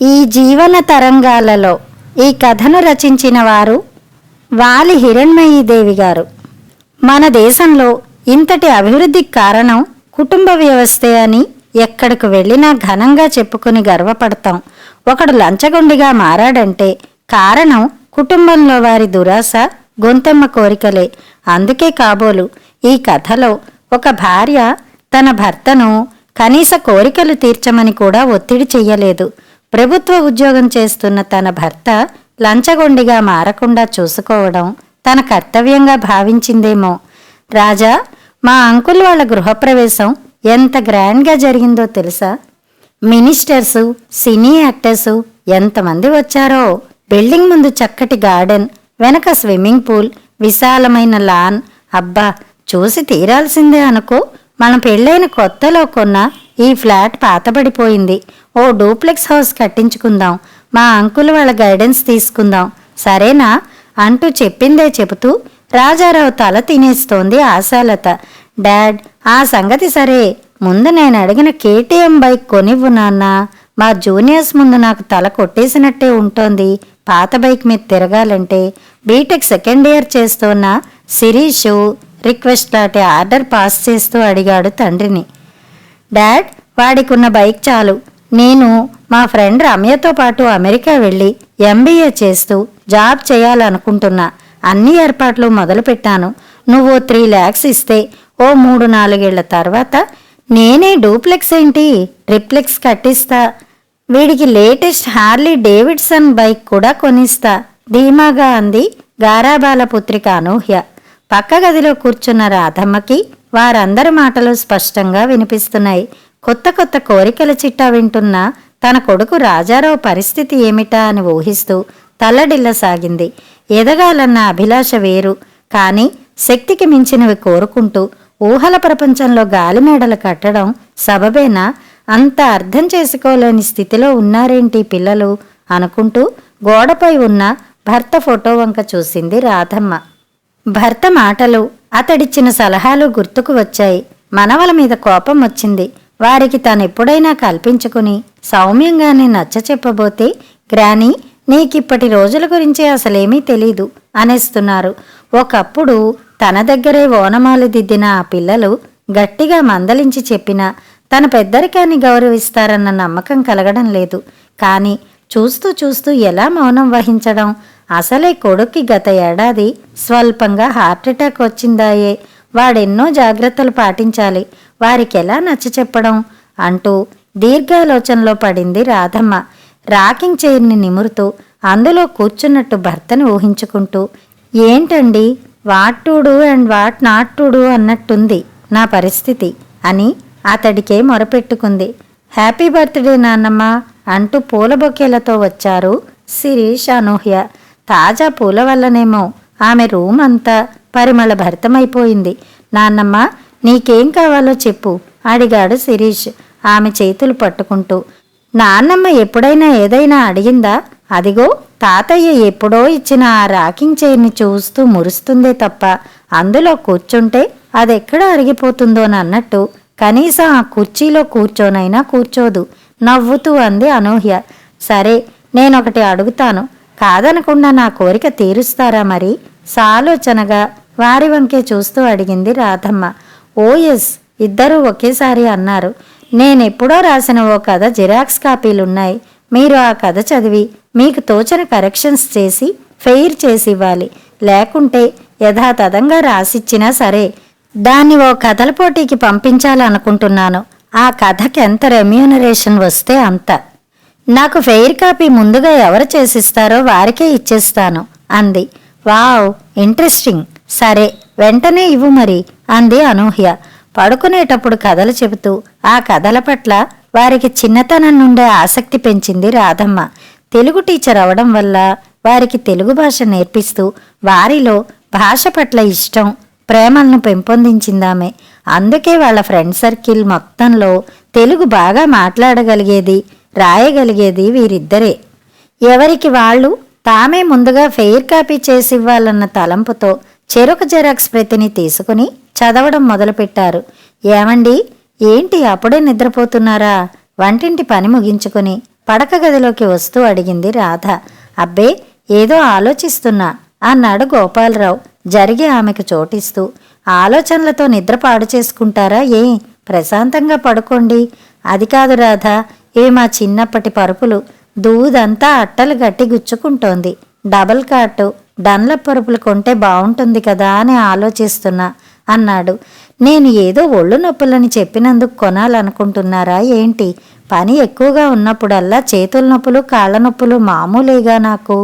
ఈ జీవన తరంగాలలో ఈ కథను రచించిన వారు వాలి హిరణ్మయీదేవి గారు. మన దేశంలో ఇంతటి అభివృద్ధికి కారణం కుటుంబ వ్యవస్థే అని ఎక్కడికి వెళ్ళినా ఘనంగా చెప్పుకుని గర్వపడతాం. ఒకడు లంచగొండిగా మారాడంటే కారణం కుటుంబంలో వారి దురాశ, గొంతెమ్మ కోరికలే. అందుకే కాబోలు ఈ కథలో ఒక భార్య తన భర్తను కనీస కోరికలు తీర్చమని కూడా ఒత్తిడి చెయ్యలేదు. ప్రభుత్వ ఉద్యోగం చేస్తున్న తన భర్త లంచగొండిగా మారకుండా చూసుకోవడం తన కర్తవ్యంగా భావించిందేమో. రాజా, మా అంకుల్ వాళ్ళ గృహప్రవేశం ఎంత గ్రాండ్గా జరిగిందో తెలుసా? మినిస్టర్సు, సినీ యాక్టర్సు ఎంతమంది వచ్చారో. బిల్డింగ్ ముందు చక్కటి గార్డెన్, వెనక స్విమ్మింగ్ పూల్, విశాలమైన లాన్. అబ్బా, చూసి తీరాల్సిందే అనుకో. మనం పెళ్ళైన కొత్తలో కొన్న ఈ ఫ్లాట్ పాతబడిపోయింది. ఓ డూప్లెక్స్ హౌస్ కట్టించుకుందాం, మా అంకుల్ వాళ్ళ గైడెన్స్ తీసుకుందాం, సరేనా అంటూ చెప్పిందే చెబుతూ రాజారావు తల తినేస్తోంది ఆశాలత. డాడ్, ఆ సంగతి సరే, ముందు నేను అడిగిన కేటీఎం బైక్ కొనివ్వు నాన్న. మా జూనియర్స్ ముందు నాకు తల కొట్టేసినట్టే ఉంటోంది పాత బైక్ మీద తిరగాలంటే. బీటెక్ సెకండ్ ఇయర్ చేస్తున్న శిరీషు రిక్వెస్ట్ లాంటి ఆర్డర్ పాస్ చేస్తూ అడిగాడు తండ్రిని. డాడ్, వాడికున్న బైక్ చాలు. నేను మా ఫ్రెండ్ రమ్యతో పాటు అమెరికా వెళ్ళి ఎంబీఏ చేస్తూ జాబ్ చేయాలనుకుంటున్నా. అన్ని ఏర్పాట్లు మొదలుపెట్టాను. నువ్వు 3 lakhs ఇస్తే ఓ 3-4 ఏళ్ల తర్వాత నేనే డూప్లెక్స్ ఏంటి ట్రిప్లెక్స్ కట్టిస్తా. వీడికి లేటెస్ట్ హార్లీ డేవిడ్సన్ బైక్ కూడా కొనిస్తా ధీమాగా అంది గారాబాల పుత్రిక అనూహ్య. పక్క గదిలో కూర్చున్న రాధమ్మకి వారందరి మాటలు స్పష్టంగా వినిపిస్తున్నాయి. కొత్త కొత్త కోరికల చిట్టా వింటున్న తన కొడుకు రాజారావు పరిస్థితి ఏమిటా అని ఊహిస్తూ తల్లడిల్లసాగింది. ఎదగాలన్న అభిలాష వేరు, కానీ శక్తికి మించినవి కోరుకుంటూ ఊహల ప్రపంచంలో గాలిమేడలు కట్టడం సబబేనా? అంత అర్థం చేసుకోలేని స్థితిలో ఉన్నారేంటి పిల్లలు అనుకుంటూ గోడపై ఉన్న భర్త ఫోటో వంక చూసింది రాధమ్మ. భర్త మాటలు, అతడిచ్చిన సలహాలు గుర్తుకు వచ్చాయి. మనవల మీద కోపం వచ్చింది. వారికి తనెప్పుడైనా కల్పించుకుని సౌమ్యంగానే నచ్చ చెప్పబోతే, గ్రానీ, నీకిప్పటి రోజుల గురించి అసలేమీ తెలీదు అనేస్తున్నారు. ఒకప్పుడు తన దగ్గరే ఓనమాలు దిద్దిన ఆ పిల్లలు గట్టిగా మందలించి చెప్పినా తన పెద్దరికాన్ని గౌరవిస్తారన్న నమ్మకం కలగడం లేదు. కానీ చూస్తూ చూస్తూ ఎలా మౌనం వహించడం? అసలే కొడుక్కి గత ఏడాది స్వల్పంగా హార్ట్అటాక్ వచ్చిందాయే. వాడెన్నో జాగ్రత్తలు పాటించాలి, వారికెలా నచ్చ చెప్పడం అంటూ దీర్ఘాలోచనలో పడింది రాధమ్మ. రాకింగ్ చైర్ని నిమురుతూ అందులో కూర్చున్నట్టు భర్తను ఊహించుకుంటూ, ఏంటండి, what to do and what not to do అన్నట్టుంది నా పరిస్థితి అని అతడికే మొరపెట్టుకుంది. హ్యాపీ బర్త్డే నాన్నమ్మ అంటూ పూల బొకేలతో వచ్చారు శిరీష్, అనూహ్య. తాజా పూల వల్లనేమో ఆమె రూమ్ అంతా పరిమళ భరితమైపోయింది. నాన్నమ్మ, నీకేం కావాలో చెప్పు అడిగాడు శిరీష్ ఆమె చేతులు పట్టుకుంటూ. నాన్నమ్మ ఎప్పుడైనా ఏదైనా అడిగిందా? అదిగో తాతయ్య ఎప్పుడో ఇచ్చిన ఆ రాకింగ్ చైర్ని చూస్తూ మురుస్తుందే తప్ప అందులో కూర్చుంటే అదెక్కడ అరిగిపోతుందోనన్నట్టు కనీసం ఆ కుర్చీలో కూర్చోనైనా కూర్చోదు నవ్వుతూ అంది అనూహ్య. సరే, నేనొకటి అడుగుతాను, కాదనకుండా నా కోరిక తీరుస్తారా మరి? సాలోచనగా వారి వంకే చూస్తూ అడిగింది రాధమ్మ. ఓ ఎస్, ఇద్దరూ ఒకేసారి అన్నారు. నేనెప్పుడో రాసిన ఓ కథ జిరాక్స్ కాపీలున్నాయి. మీరు ఆ కథ చదివి మీకు తోచిన కరెక్షన్స్ చేసి ఫెయిర్ చేసి ఇవ్వాలి. లేకుంటే యథాతథంగా రాసిచ్చినా సరే దాన్ని ఓ కథల పోటీకి పంపించాలనుకుంటున్నాను. ఆ కథకి ఎంత రెమ్యూనరేషన్ వస్తే అంత. నాకు ఫెయిర్ కాపీ ముందుగా ఎవరు చేసిస్తారో వారికే ఇచ్చేస్తాను అంది. Wow, interesting. సరే, వెంటనే ఇవ్వు మరి అంది అనూహ్య. పడుకునేటప్పుడు కథలు చెబుతూ ఆ కథల పట్ల వారికి చిన్నతనం నుండే ఆసక్తి పెంచింది రాధమ్మ. తెలుగు టీచర్ అవడం వల్ల వారికి తెలుగు భాష నేర్పిస్తూ వారిలో భాష పట్ల ఇష్టం, ప్రేమలను పెంపొందించిందామె. అందుకే వాళ్ళ ఫ్రెండ్ సర్కిల్ మొత్తంలో తెలుగు బాగా మాట్లాడగలిగేది, రాయగలిగేది వీరిద్దరే. ఎవరికి వాళ్ళు తామే ముందుగా ఫెయిర్ కాపీ చేసివ్వాలన్న తలంపుతో చెరొక జెరాక్స్ ప్రతిని తీసుకుని చదవడం మొదలుపెట్టారు. ఏమండి, ఏంటి అప్పుడే నిద్రపోతున్నారా? వంటింటి పని ముగించుకుని పడక గదిలోకి వస్తూ అడిగింది రాధ. అబ్బే, ఏదో ఆలోచిస్తున్నా అన్నాడు గోపాలరావు జరిగి ఆమెకు చోటిస్తూ. ఆలోచనలతో నిద్ర పాడు చేసుకుంటారా ఏ? ప్రశాంతంగా పడుకోండి. అది కాదు రాధ, ఇవి మా చిన్నప్పటి పరుపులు. దూదంతా అట్టలు గట్టి గుచ్చుకుంటోంది. డబల్ కాటు డన్లప్ పరుపులు కొంటే బాగుంటుంది కదా అని ఆలోచిస్తున్నా అన్నాడు. నేను ఏదో ఒళ్ళు నొప్పులని చెప్పినందుకు కొనాలనుకుంటున్నారా ఏంటి? పని ఎక్కువగా ఉన్నప్పుడల్లా చేతుల నొప్పులు కాళ్ళ నొప్పులు మామూలేగా నాకు.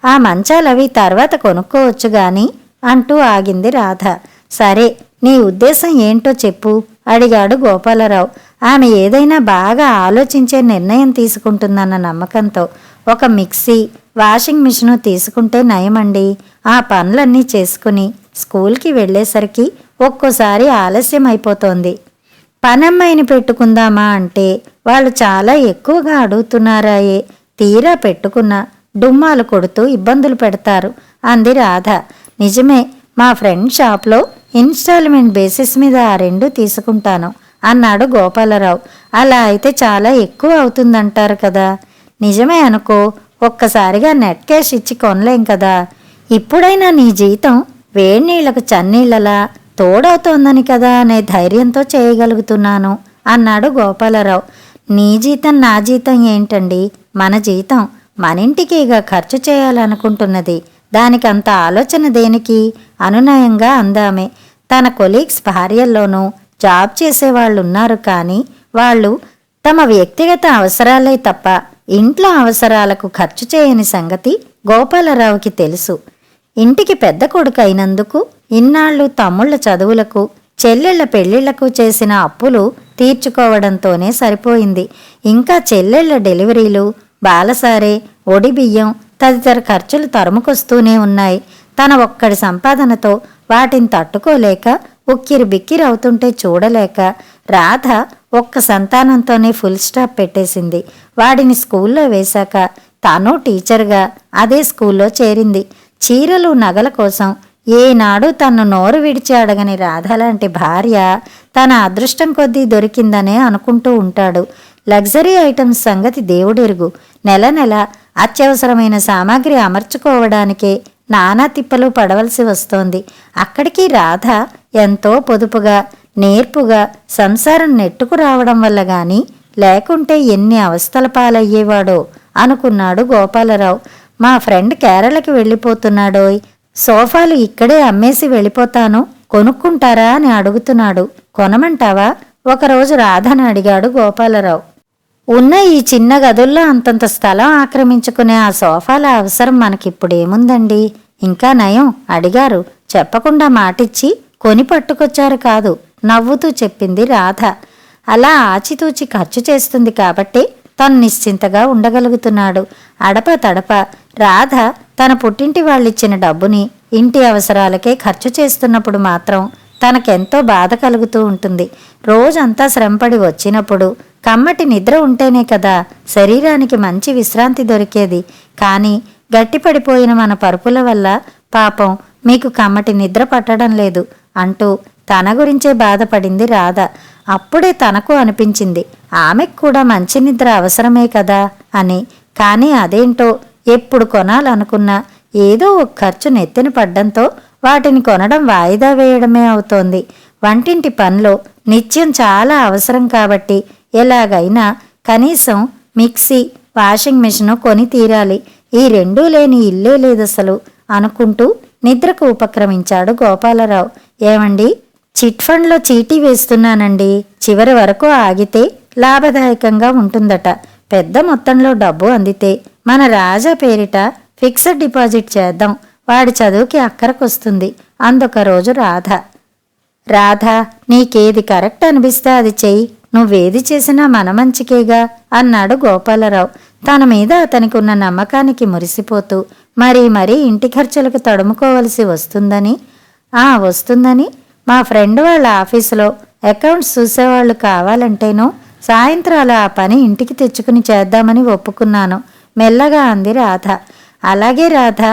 ఆ మంచాలవి తర్వాత కొనుక్కోవచ్చు గాని అంటూ ఆగింది రాధ. సరే, నీ ఉద్దేశం ఏంటో చెప్పు అడిగాడు గోపాలరావు. ఆమె ఏదైనా బాగా ఆలోచించే నిర్ణయం తీసుకుంటుందన్న నమ్మకంతో. ఒక మిక్సీ, వాషింగ్ మిషను తీసుకుంటే నయమండి. ఆ పనులన్నీ చేసుకుని స్కూల్కి వెళ్ళేసరికి ఒక్కోసారి ఆలస్యం అయిపోతోంది. పనమ్మాయిని పెట్టుకుందామా అంటే వాళ్ళు చాలా ఎక్కువగా అడుగుతున్నారాయే. తీరా పెట్టుకున్నా డుమ్మాలు కొడుతూ ఇబ్బందులు పెడతారు అంది రాధ. నిజమే, మా ఫ్రెండ్ షాప్లో ఇన్స్టాల్మెంట్ బేసిస్ మీద ఆ రెండు తీసుకుంటాను అన్నాడు గోపాలరావు. అలా అయితే చాలా ఎక్కువ అవుతుందంటారు కదా. నిజమే అనుకో, ఒక్కసారిగా నెట్ క్యాష్ ఇచ్చి కొనలేం కదా. ఇప్పుడైనా నీ జీతం వేడినీళ్లకు చన్నీళ్లలా తోడవుతోందని కదా అనే ధైర్యంతో చేయగలుగుతున్నాను అన్నాడు గోపాలరావు. నీ జీతం నా జీతం ఏంటండి? మన జీతం మనింటికిగా ఖర్చు చేయాలనుకుంటున్నది. దానికంత ఆలోచన దేనికి? అనునయంగా అందామే. తన కొలీగ్స్ భార్యల్లోనూ జాబ్ చేసేవాళ్ళున్నారు, కానీ వాళ్ళు తమ వ్యక్తిగత అవసరాలే తప్ప ఇంట్లో అవసరాలకు ఖర్చు చేయని సంగతి గోపాలరావుకి తెలుసు. ఇంటికి పెద్ద కొడుకు అయినందుకు ఇన్నాళ్ళు తమ్ముళ్ల చదువులకు, చెల్లెళ్ల పెళ్లిళ్లకు చేసిన అప్పులు తీర్చుకోవడంతోనే సరిపోయింది. ఇంకా చెల్లెళ్ల డెలివరీలు, బాలసారే, ఒడి బియ్యం తదితర ఖర్చులు తరుముకొస్తూనే ఉన్నాయి. తన ఒక్కడి సంపాదనతో వాటిని తట్టుకోలేక ఉక్కిరి బిక్కిరి అవుతుంటే చూడలేక రాధ ఒక్క సంతానంతోనే ఫుల్ స్టాప్ పెట్టేసింది. వాడిని స్కూల్లో వేశాక తాను టీచర్గా అదే స్కూల్లో చేరింది. చీరలు నగల కోసం ఏనాడు తన్ను నోరు విడిచి అడగని రాధ లాంటి భార్య తన అదృష్టం కొద్దీ దొరికిందనే అనుకుంటూ ఉంటాడు. లగ్జరీ ఐటమ్స్ సంగతి దేవుడెరుగు. నెల నెల అత్యవసరమైన సామాగ్రి అమర్చుకోవడానికే నానా తిప్పలు పడవలసి వస్తోంది. అక్కడికి రాధ ఎంతో పొదుపుగా నేర్పుగా సంసారం నెట్టుకు రావడం వల్ల గాని లేకుంటే ఎన్ని అవస్థల పాలయ్యేవాడో అనుకున్నాడు గోపాలరావు. మా ఫ్రెండ్ కేరళకి వెళ్ళిపోతున్నాడోయ్, సోఫాలు ఇక్కడే అమ్మేసి వెళ్ళిపోతాను, కొనుక్కుంటారా అని అడుగుతున్నాడు. కొనమంటావా? ఒకరోజు రాధని అడిగాడు గోపాలరావు. ఉన్న ఈ చిన్న గదుల్లో అంతంత స్థలం ఆక్రమించుకునే ఆ సోఫాల అవసరం మనకిప్పుడేముందండి? ఇంకా నయం అడిగారు, చెప్పకుండా మాటిచ్చి కొని పట్టుకొచ్చారు కాదు నవ్వుతూ చెప్పింది రాధ. అలా ఆచితూచి ఖర్చు చేస్తుంది కాబట్టి తను నిశ్చింతగా ఉండగలుగుతున్నాడు. అడప తడప రాధ తన పుట్టింటి వాళ్ళిచ్చిన డబ్బుని ఇంటి అవసరాలకే ఖర్చు చేస్తున్నప్పుడు మాత్రం తనకెంతో బాధ కలుగుతూ ఉంటుంది. రోజంతా శ్రమపడి వచ్చినప్పుడు కమ్మటి నిద్ర ఉంటేనే కదా శరీరానికి మంచి విశ్రాంతి దొరికేది. కానీ గట్టిపడిపోయిన మన పరుపుల వల్ల పాపం మీకు కమ్మటి నిద్ర పట్టడం లేదు అంటూ తన గురించే బాధపడింది రాధ. అప్పుడే తనకు అనిపించింది ఆమెకు కూడా మంచి నిద్ర అవసరమే కదా అని. కానీ అదేంటో ఎప్పుడు కొనాలనుకున్నా ఏదో ఒక ఖర్చు నెత్తిన పడ్డంతో వాటిని కొనడం వాయిదా వేయడమే అవుతోంది. వంటింటి పనిలో నిత్యం చాలా అవసరం కాబట్టి ఎలాగైనా కనీసం మిక్సీ, వాషింగ్ మిషను కొని తీరాలి. ఈ రెండూ లేని ఇల్లే లేదసలు అనుకుంటూ నిద్రకు ఉపక్రమించాడు గోపాలరావు. ఏమండి, చిట్ ఫండ్లో చీటీ వేస్తున్నానండి, చివరి వరకు ఆగితే లాభదాయకంగా ఉంటుందట. పెద్ద మొత్తంలో డబ్బు అందితే మన రాజా పేరిట ఫిక్స్డ్ డిపాజిట్ చేద్దాం, వాడి చదువుకి అక్కరకొస్తుంది అందొక రోజు రాధ. రాధ, నీకేది కరెక్ట్ అనిపిస్తే అది చెయ్యి, నువ్వేది చేసినా మన మంచికేగా అన్నాడు గోపాలరావు తన మీద అతనికి ఉన్న నమ్మకానికి మురిసిపోతూ. మరీ ఇంటి ఖర్చులకు తడుముకోవలసి వస్తుందని వస్తుందని మా ఫ్రెండ్ వాళ్ళ ఆఫీసులో అకౌంట్స్ చూసేవాళ్ళు కావాలంటేనో సాయంత్రాలు ఆ పని ఇంటికి తెచ్చుకుని చేద్దామని ఒప్పుకున్నాను మెల్లగా అంది రాధ. అలాగే రాధ,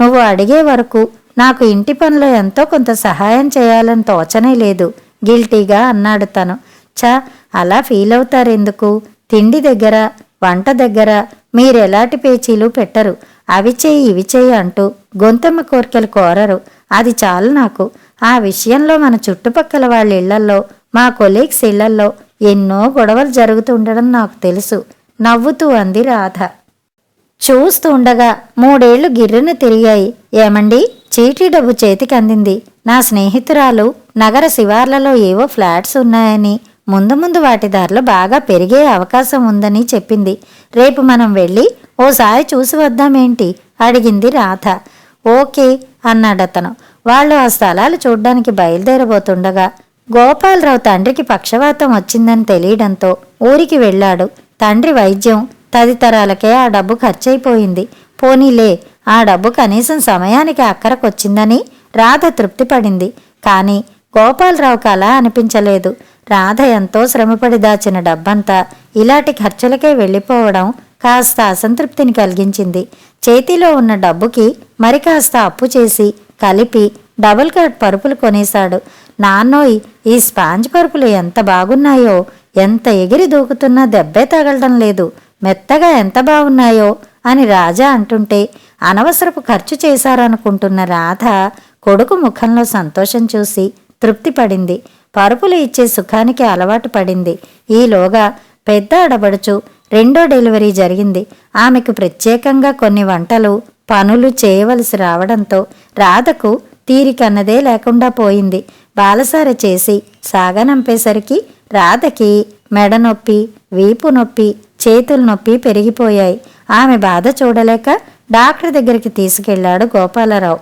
నువ్వు అడిగే వరకు నాకు ఇంటి పనిలో ఎంతో కొంత సహాయం చేయాలని తోచనే లేదు గిల్టీగా అన్నాడు తను. అలా ఫీల్ అవుతారెందుకు? తిండి దగ్గర వంట దగ్గర మీరెలాంటి పేచీలు పెట్టరు. అవి చేయి ఇవి చేయి అంటూ గొంతెమ్మ కోరికలు కోరరు. అది చాలు నాకు. ఆ విషయంలో మన చుట్టుపక్కల వాళ్ళ ఇళ్లల్లో, మా కొలీగ్స్ ఇళ్లల్లో ఎన్నో గొడవలు జరుగుతుండడం నాకు తెలుసు నవ్వుతూ అంది రాధ. చూస్తూ ఉండగా 3 ఏళ్లు గిర్రున తిరిగాయి. ఏమండి, చీటీ డబ్బు చేతికి అందింది. నా స్నేహితురాలు నగర శివార్లలో ఏవో ఫ్లాట్స్ ఉన్నాయని, ముందు ముందు వాటి ధరలు బాగా పెరిగే అవకాశం ఉందని చెప్పింది. రేపు మనం వెళ్ళి ఓసారి చూసి వద్దామేంటి అడిగింది రాధ. ఓకే అన్నాడతను. వాళ్ళు ఆ స్థలాలు చూడ్డానికి బయలుదేరబోతుండగా గోపాలరావు తండ్రికి పక్షవాతం వచ్చిందని తెలియడంతో ఊరికి వెళ్ళాడు. తండ్రి వైద్యం తదితరాలకే ఆ డబ్బు ఖర్చయిపోయింది. పోనీలే, ఆ డబ్బు కనీసం సమయానికి అక్కరకొచ్చిందని రాధ తృప్తిపడింది. కానీ గోపాలరావుకు అలా అనిపించలేదు. రాధ ఎంతో శ్రమపడి దాచిన డబ్బంతా ఇలాంటి ఖర్చులకే వెళ్ళిపోవడం కాస్త అసంతృప్తిని కలిగించింది. చేతిలో ఉన్న డబ్బుకి మరి కాస్త అప్పు చేసి కలిపి డబుల్ కార్డ్ పరుపులు కొనేశాడు. నాన్నోయ్, ఈ స్పాంజ్ పరుపులు ఎంత బాగున్నాయో! ఎంత ఎగిరి దూకుతున్నా దెబ్బే తగలడం లేదు. మెత్తగా ఎంత బాగున్నాయో అని రాజా అంటుంటే అనవసరపు ఖర్చు చేశారనుకుంటున్న రాధ కొడుకు ముఖంలో సంతోషం చూసి తృప్తి పడింది. పరుపులు ఇచ్చే సుఖానికి అలవాటు పడింది. ఈలోగా పెద్ద ఆడబడుచు 2వ డెలివరీ జరిగింది. ఆమెకు ప్రత్యేకంగా కొన్ని వంటలు పనులు చేయవలసి రావడంతో రాధకు తీరికన్నదే లేకుండా పోయింది. బాలసార చేసి సాగనంపేసరికి రాధకి మెడ నొప్పి, వీపు నొప్పి, చేతుల నొప్పి పెరిగిపోయాయి. ఆమె బాధ చూడలేక డాక్టర్ దగ్గరికి తీసుకెళ్లాడు గోపాలరావు.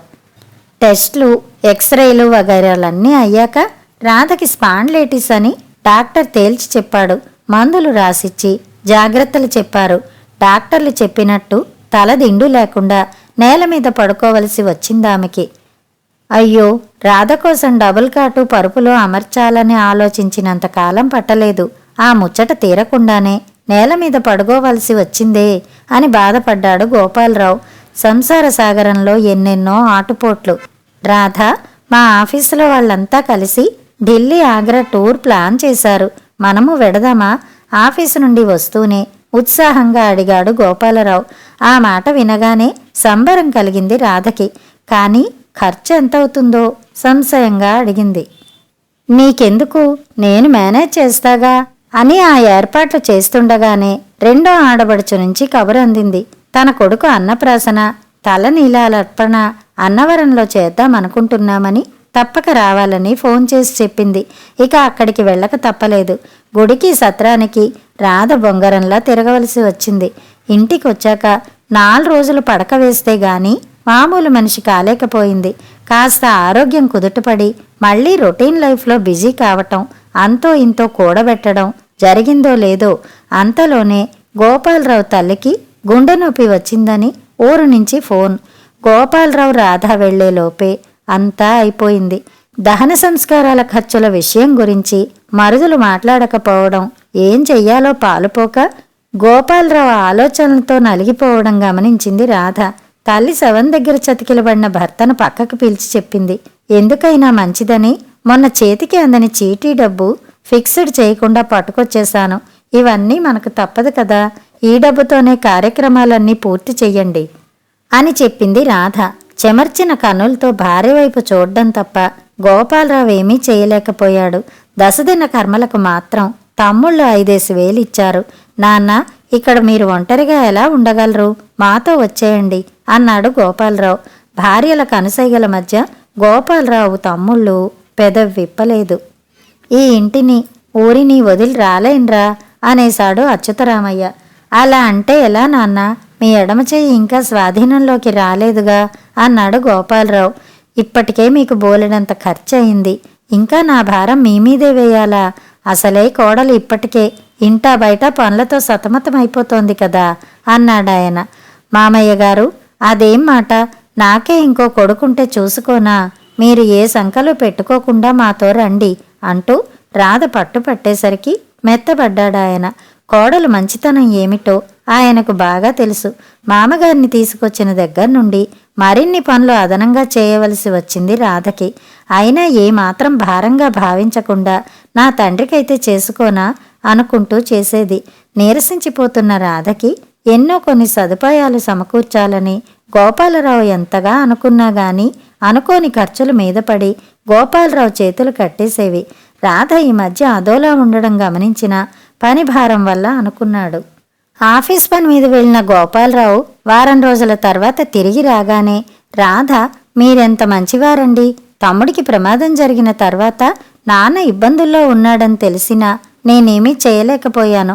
టెస్టులు, ఎక్స్రేలు వగైరాలన్నీ అయ్యాక రాధకి స్పాండ్లైటిస్ అని డాక్టర్ తేల్చి చెప్పాడు. మందులు రాసిచ్చి జాగ్రత్తలు చెప్పారు. డాక్టర్లు చెప్పినట్టు తల దిండు లేకుండా నేల మీద పడుకోవలసి వచ్చిందామెకి. అయ్యో, రాధ కోసం డబుల్ కాటు పరుపులో అమర్చాలని ఆలోచించినంత కాలం పట్టలేదు. ఆ ముచ్చట తీరకుండానే నేల మీద పడుకోవలసి వచ్చిందే అని బాధపడ్డాడు గోపాలరావు. సంసార సాగరంలో ఎన్నెన్నో ఆటుపోట్లు. రాధ, మా ఆఫీసులో వాళ్ళంతా కలిసి ఢిల్లీ, ఆగ్రా టూర్ ప్లాన్ చేశారు. మనము వెడదామా? ఆఫీసు నుండి వస్తూనే ఉత్సాహంగా అడిగాడు గోపాలరావు. ఆ మాట వినగానే సంబరం కలిగింది రాధకి. కానీ ఖర్చు ఎంతవుతుందో సంశయంగా అడిగింది. నీకెందుకు, నేను మేనేజ్ చేస్తాగా అని ఆ ఏర్పాట్లు చేస్తుండగానే 2వ ఆడబడుచు నుంచి కబురు అందింది. తన కొడుకు అన్నప్రాసన, తలనీలాలర్పణ అన్నవరంలో చేద్దామనుకుంటున్నామని, తప్పక రావాలని ఫోన్ చేసి చెప్పింది. ఇక అక్కడికి వెళ్ళక తప్పలేదు. గుడికి సత్రానికి రాధ బొంగరంలా తిరగవలసి వచ్చింది. ఇంటికి వచ్చాక 4 రోజులు పడక వేస్తే గాని మామూలు మనిషి కాలేకపోయింది. కాస్త ఆరోగ్యం కుదుటపడి మళ్లీ రొటీన్ లైఫ్లో బిజీ కావటం, అంతో ఇంతో కూడబెట్టడం జరిగిందో లేదో అంతలోనే గోపాలరావు తల్లికి గుండె నొప్పి వచ్చిందని ఊరు నుంచి ఫోన్. గోపాలరావు రాధ వెళ్లేలోపే అంతా అయిపోయింది. దహన సంస్కారాల ఖర్చుల విషయం గురించి మరుదులు మాట్లాడకపోవడం, ఏం చెయ్యాలో పాలుపోక గోపాలరావు ఆలోచనలతో నలిగిపోవడం గమనించింది రాధ. తల్లి శవం దగ్గర చతికిలబడిన భర్తను పక్కకు పిలిచి చెప్పింది. ఎందుకైనా మంచిదని మొన్న చేతికి అందని చీటీ డబ్బు ఫిక్స్డ్ చేయకుండా పట్టుకొచ్చేశాను. ఇవన్నీ మనకు తప్పదు కదా, ఈ డబ్బుతోనే కార్యక్రమాలన్నీ పూర్తి చెయ్యండి అని చెప్పింది రాధ. చెమర్చిన కన్నులతో భార్య వైపు చూడ్డం తప్ప గోపాలరావు ఏమీ చేయలేకపోయాడు. దశదిన కర్మలకు మాత్రం తమ్ముళ్ళు 5,000 ఇచ్చారు. నాన్న, ఇక్కడ మీరు ఒంటరిగా ఎలా ఉండగలరు? మాతో వచ్చేయండి అన్నాడు గోపాలరావు. భార్యల కనుసైగల మధ్య గోపాలరావు తమ్ముళ్ళు పెదవి విప్పలేదు. ఈ ఇంటిని, ఊరిని వదిలి రాలేన్రా అనేశాడు అచ్యుతరామయ్య. అలా అంటే ఎలా నాన్న? మీ ఎడమ చెయ్యి ఇంకా స్వాధీనంలోకి రాలేదుగా అన్నాడు గోపాలరావు. ఇప్పటికే మీకు బోలెడంత ఖర్చయింది. ఇంకా నా భారం మీ మీదే వేయాలా? అసలే కోడలు ఇప్పటికే ఇంటా బయట పనులతో సతమతమైపోతోంది కదా అన్నాడాయన. మామయ్య గారు, అదేం మాట? నాకే ఇంకో కొడుకుంటే చూసుకోనా? మీరు ఏ సంకలు పెట్టుకోకుండా మాతో రండి అంటూ రాధ పట్టుపట్టేసరికి మెత్తబడ్డాడాయన. కోడలు మంచితనం ఏమిటో ఆయనకు బాగా తెలుసు. మామగారిని తీసుకొచ్చిన దగ్గర నుండి మరిన్ని పనులు అదనంగా చేయవలసి వచ్చింది రాధకి. అయినా ఏమాత్రం భారంగా భావించకుండా నా తండ్రికైతే చేసుకోనా అనుకుంటూ చేసేది. నీరసించిపోతున్న రాధకి ఎన్నో కొన్ని సదుపాయాలు సమకూర్చాలని గోపాలరావు ఎంతగా అనుకున్నా గాని అనుకోని ఖర్చుల మీద పడి గోపాలరావు చేతులు కట్టేసేవి. రాధ ఈ మధ్య అదోలా ఉండడం గమనించిన పని భారం వల్ల అనుకున్నాడు. ఆఫీస్ పని మీద వెళ్ళిన గోపాలరావు వారం రోజుల తర్వాత తిరిగి రాగానే, రాధ మీరెంత మంచివారండి. తమ్ముడికి ప్రమాదం జరిగిన తర్వాత నాన్న ఇబ్బందుల్లో ఉన్నాడని తెలిసినా నేనేమీ చేయలేకపోయాను.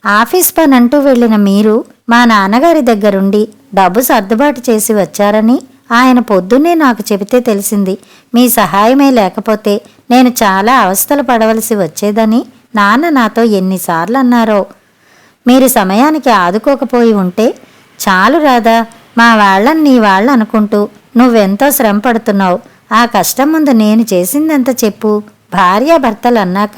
ఆఫీస్ పని అంటూ వెళ్ళిన మీరు మా నాన్నగారి దగ్గరుండి డబ్బు సర్దుబాటు చేసి వచ్చారని ఆయన పొద్దున్నే నాకు చెబితే తెలిసింది. మీ సహాయమే లేకపోతే నేను చాలా అవస్థలు పడవలసి వచ్చేదని నాన్న నాతో ఎన్నిసార్లు అన్నారో. మీరు సమయానికి ఆదుకోకపోయి ఉంటే చాలు రాదా, మా వాళ్ళని నీ వాళ్ళు అనుకుంటూ నువ్వెంతో శ్రమ పడుతున్నావు. ఆ కష్టం ముందు నేను చేసిందంత చెప్పు. భార్యాభర్తలు అన్నాక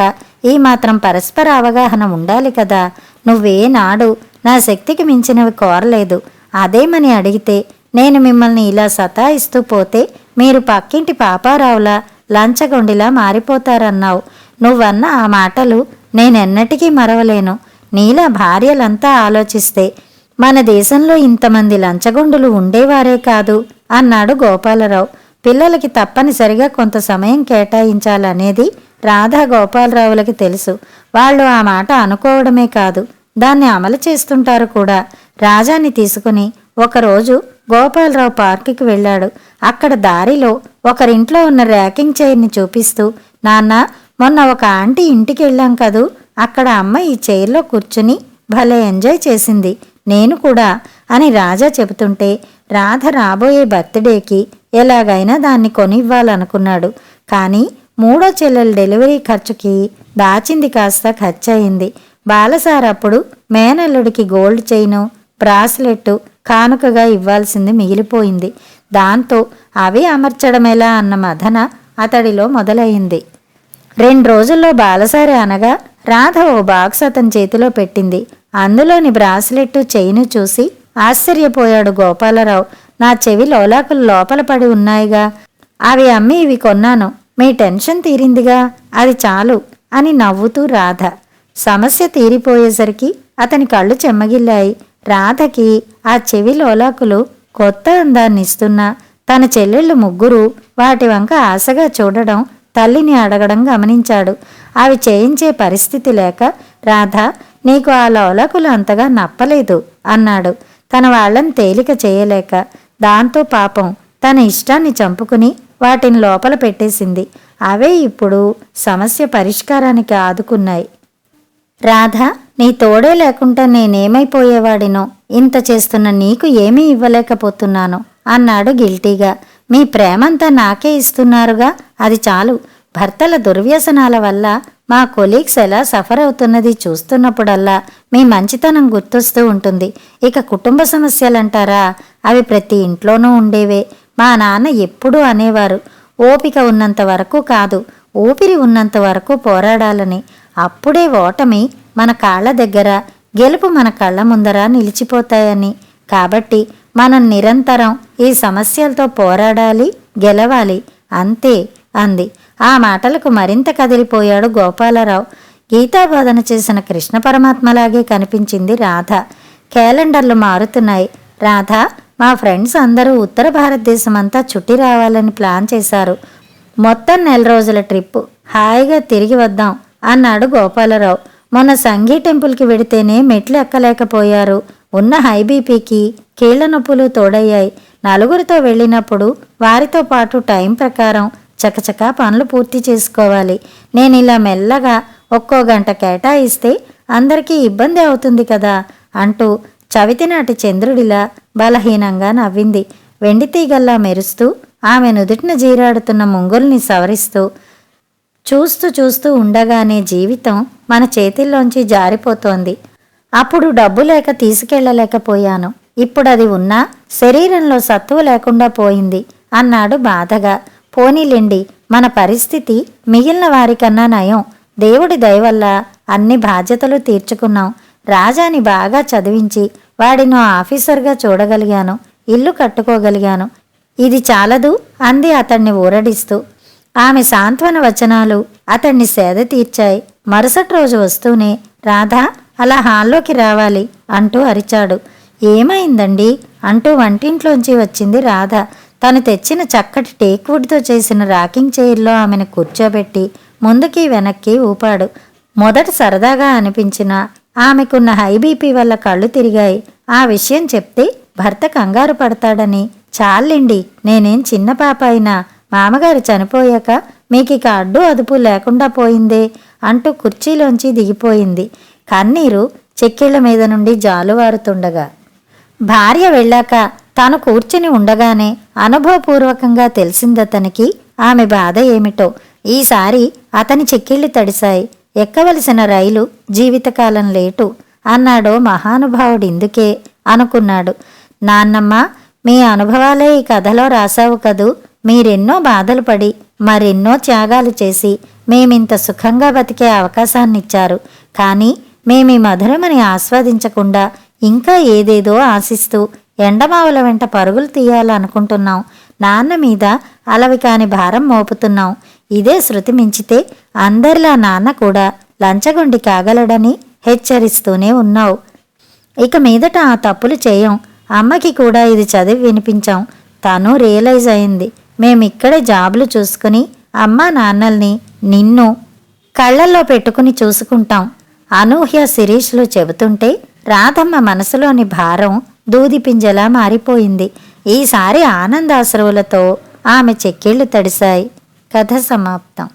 ఈ మాత్రం పరస్పర అవగాహన ఉండాలి కదా. నువ్వేనాడు నా శక్తికి మించినవి కోరలేదు. అదేమని అడిగితే నేను మిమ్మల్ని ఇలా సతాయిస్తూ పోతే మీరు పక్కింటి పాపారావులా లంచగొండిలా మారిపోతారన్నావు. నువ్వన్న ఆ మాటలు నేనెన్నటికీ మరవలేను. నీలా భార్యలంతా ఆలోచిస్తే మన దేశంలో ఇంతమంది లంచగొండులు ఉండేవారే కాదు అన్నాడు గోపాలరావు. పిల్లలకి తప్పనిసరిగా కొంత సమయం కేటాయించాలనేది రాధా గోపాలరావులకి తెలుసు. వాళ్ళు ఆ మాట అనుకోవడమే కాదు, దాన్ని అమలు చేస్తుంటారు కూడా. రాజాని తీసుకుని ఒకరోజు గోపాలరావు పార్కుకి వెళ్ళాడు. అక్కడ దారిలో ఒకరింట్లో ఉన్న ర్యాకింగ్ చైర్ని చూపిస్తూ, నాన్న మొన్న ఒక ఆంటీ ఇంటికి వెళ్ళాం కదూ, అక్కడ అమ్మ ఈ చైర్లో కూర్చుని భలే ఎంజాయ్ చేసింది, నేను కూడా అని రాజా చెబుతుంటే రాధ రాబోయే బర్త్డేకి ఎలాగైనా దాన్ని కొనివ్వాలనుకున్నాడు. కానీ మూడో చెల్లెల డెలివరీ ఖర్చుకి దాచింది కాస్త ఖర్చయింది. బాలసారప్పుడు మేనల్లుడికి గోల్డ్ చైను బ్రాస్లెట్ కానుకగా ఇవ్వాల్సింది మిగిలిపోయింది. దాంతో అవి అమర్చడమేలా అన్న మదన అతడిలో మొదలయింది. 2 రోజుల్లో బాలసారి అనగా రాధ ఓ బాక్స్ అతని చేతిలో పెట్టింది. అందులోని బ్రాస్లెట్ చైను చూసి ఆశ్చర్యపోయాడు గోపాలరావు. నా చెవి లోలాకులు లోపల పడి ఉన్నాయిగా, అవి అమ్మి ఇవి కొన్నాను, మీ టెన్షన్ తీరిందిగా, అది చాలు అని నవ్వుతూ రాధ. సమస్య తీరిపోయేసరికి అతని కళ్ళు చెమ్మగిల్లాయి. రాధకి ఆ చెవి లోలాకులు కొత్త అందాన్ని ఇస్తున్నా తన చెల్లెళ్ళు ముగ్గురు వాటి వంక ఆశగా చూడడం, తల్లిని అడగడం గమనించాడు. అవి చేయించే పరిస్థితి లేక, రాధ నీకు ఆ లోలాకులు అంతగా నప్పలేదు అన్నాడు. తన వాళ్ళని తేలిక చేయలేక. దాంతో పాపం తన ఇష్టాన్ని చంపుకుని వాటిని లోపల పెట్టేసింది. అవే ఇప్పుడు సమస్య పరిష్కారానికి ఆదుకున్నాయి. రాధ నీ తోడే లేకుండా నేనేమైపోయేవాడినో, ఇంత చేస్తున్న నీకు ఏమీ ఇవ్వలేకపోతున్నాను అన్నాడు గిల్టీగా. మీ ప్రేమంతా నాకే ఇస్తున్నారుగా, అది చాలు. భర్తల దుర్వ్యసనాల వల్ల మా కొలీగ్స్ ఎలా సఫర్ అవుతున్నది చూస్తున్నప్పుడల్లా మీ మంచితనం గుర్తొస్తూ ఉంటుంది. ఇక కుటుంబ సమస్యలంటారా, అవి ప్రతి ఇంట్లోనూ ఉండేవే. మా నాన్న ఎప్పుడూ అనేవారు, ఓపిక ఉన్నంత వరకు కాదు, ఊపిరి ఉన్నంత వరకు పోరాడాలని. అప్పుడే ఓటమి మన కాళ్ళ దగ్గర, గెలుపు మన కళ్ళ ముందర నిలిచిపోతాయని. కాబట్టి మనం నిరంతరం ఈ సమస్యలతో పోరాడాలి, గెలవాలి, అంతే అంది. ఆ మాటలకు మరింత కదిలిపోయాడు గోపాలరావు. గీతాబోధన చేసిన కృష్ణ పరమాత్మలాగే కనిపించింది రాధ. క్యాలెండర్లు మారుతున్నాయి. రాధ, మా ఫ్రెండ్స్ అందరూ ఉత్తర భారతదేశం అంతా చుట్టి రావాలని ప్లాన్ చేశారు. మొత్తం 4 రోజుల ట్రిప్పు, హాయిగా తిరిగి వద్దాం అన్నాడు గోపాలరావు. మొన్న సంఘీ టెంపుల్కి వెడితేనే మెట్లు ఎక్కలేకపోయారు. ఉన్న హై బీపీకి కీళ్ల నొప్పులు తోడయ్యాయి. నలుగురితో వెళ్ళినప్పుడు వారితో పాటు టైం ప్రకారం చకచకా పనులు పూర్తి చేసుకోవాలి. నేను ఇలా మెల్లగా ఒక్కో గంట కేటాయిస్తే అందరికీ ఇబ్బంది అవుతుంది కదా అంటూ చవితినాటి చంద్రుడిలా బలహీనంగా నవ్వింది. వెండి తీగల్లా మెరుస్తూ ఆమె నుదుటిన జీరాడుతున్న ముంగుల్ని సవరిస్తూ. చూస్తూ చూస్తూ ఉండగానే జీవితం మన చేతిల్లోంచి జారిపోతోంది. అప్పుడు డబ్బు లేక తీసుకెళ్లలేకపోయాను, ఇప్పుడది ఉన్నా శరీరంలో సత్తువ లేకుండా పోయింది అన్నాడు బాధగా. పోనీలెండి, మన పరిస్థితి మిగిలిన వారికన్నా నయం. దేవుడి దయవల్ల అన్ని బాధ్యతలు తీర్చుకున్నాం. రాజాని బాగా చదివించి వాడిని ఆఫీసర్గా చూడగలిగాను, ఇల్లు కట్టుకోగలిగాను. ఇది చాలదు అంది అతన్ని ఊరడిస్తూ. ఆమె సాంత్వన వచనాలు అతన్ని సేద తీర్చాయి. మరుసటి రోజు వస్తూనే రాధా, అలా హాల్లోకి రావాలి అంటూ అరిచాడు. ఏమైందండి అంటూ వంటింట్లోంచి వచ్చింది రాధ. తను తెచ్చిన చక్కటి టేక్వుడ్తో చేసిన రాకింగ్ చైర్లో ఆమెను కూర్చోబెట్టి ముందుకి వెనక్కి ఊపాడు. మొదట సరదాగా అనిపించిన ఆమెకున్న హై బీపీ వల్ల కళ్ళు తిరిగాయి. ఆ విషయం చెప్తే భర్త కంగారు పడతాడని, చాలండి, నేనేం చిన్న పాప అయినా మామగారు చనిపోయాక మీకిక అడ్డు అదుపు లేకుండా పోయిందే అంటూ కుర్చీలోంచి దిగిపోయింది. కన్నీరు చెక్కిళ్ల మీద నుండి జాలువారుతుండగా భార్య వెళ్ళాక తాను కూర్చుని ఉండగానే అనుభవపూర్వకంగా తెలిసిందతనికి ఆమె బాధ ఏమిటో. ఈసారి అతని చెక్కిళ్ళు తడిశాయి. ఎక్కవలసిన రైలు జీవితకాలం లేటు అన్నాడో మహానుభావుడిందుకే అనుకున్నాడు. నాన్నమ్మ, మీ అనుభవాలే ఈ కథలో రాశావు కదూ. మీరెన్నో బాధలు పడి మరెన్నో త్యాగాలు చేసి మేమింత సుఖంగా బతికే అవకాశాన్నిచ్చారు. కానీ మేమీ మధురమని ఆస్వాదించకుండా ఇంకా ఏదేదో ఆశిస్తూ ఎండమావుల వెంట పరుగులు తీయాలనుకుంటున్నాం. నాన్న మీద అలవి కాని భారం మోపుతున్నాం. ఇదే శృతి మించితే అందరిలా నాన్న కూడా లంచగొండి కాగలడని హెచ్చరిస్తూనే ఉన్నావు. ఇక మీదట ఆ తప్పులు చేయం. అమ్మకి కూడా ఇది చదివి వినిపించాం. తను రియలైజ్ అయింది. మేమిక్కడే జాబులు చూసుకుని అమ్మా నాన్నల్ని నిన్ను కళ్ళల్లో పెట్టుకుని చూసుకుంటాం. అనూహ్య శిరీష్లు చెబుతుంటే రాధమ్మ మనసులోని భారం దూదిపింజలా మారిపోయింది. ఈసారి ఆనందాశ్రువులతో ఆమె చెక్కిళ్ళు తడిశాయి. కథ సమాప్తం.